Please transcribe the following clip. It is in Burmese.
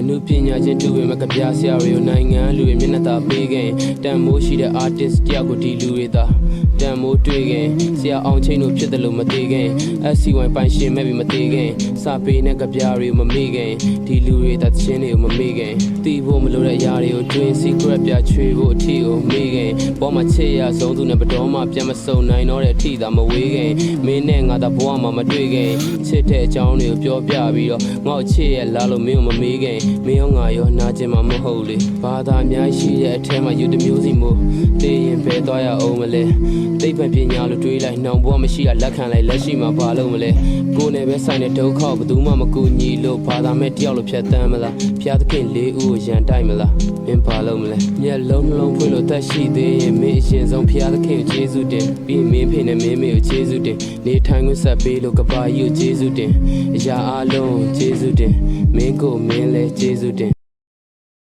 Nu pinya jentu we makapya siario nangan lu we minata pegen tan mo shi the artist တယောက်ကိုဒီလူတွေသာတန်မိုးတွေ့ခင်ဆရာအောင်ချင်းတို့ဖြစ်တယ်လို့မသိခင် SC1 ပိုင်ရှင်မဲ့ပြီးမသိခင်စာပေနဲ့ကြပြားတွေမမေ့ခင်ဒီလူတွေသာချင်းတွေကိုမမေ့ခင်တီးဖို့မလိုတဲ့အရာတွေကိုတွင် secret ပြချွေဖို့အထီကိုမေ့ခင်ပေါ်မှာချစ်ရဆုံးသူနဲ့ဘတော်မှပြန်မစုံနိုင်တော့တဲ့အထီသာမဝေးခင်မင်းနဲ့ငါသာဘဝမှာမတွေ့ခင်ချစ်တဲ့အကြောင်းတွေကိုပြောပြပြီးတော့ငါ့ချစ်ရလာလို့မင်းကိုမမေးခင်မင်းရောငါရောနာကျင်မှာမဟုတ်လေဘာသာအများရှိတဲ့အထဲမှာယူတစ်မျိုးစီမို့တေးရင်ပဲသွားရအောင်မလဲသိပ္ပံပညာလို့တွေးလိုက်နှောင်ဘွားမရှိတာလက်ခံလိုက်လက်ရှိမှာဘာလို့မလဲကိုယ်နဲ့ပဲဆိုင်တဲ့ဒုက္ခဘယ်သူမှမကူညီလို့ဘာသာမဲ့တယောက်လို့ဖြတ်တန်းမလားဖျားသခင်လေးဦးကိုရန်တိုက်မလားမင်းဘာလို့မလဲမျက်လုံးနှလုံးဖွင့်လို့သက်ရှိသေးရင်မင်းအရှင်ဆုံးဖျားသခင်ကိုကျေးဇူးတင်ပြီးမင်းဖေနဲ့မင်းမေကိုကျေးဇူးတင်နေထိုင်ခွင့်ဆက်ပေးလို့ကဘာကြီးကိုကျေးဇူးတင်အရာအလုံးကျေးဇူးတင်မင်းကိုမင်းလဲကျေးဇူးတင်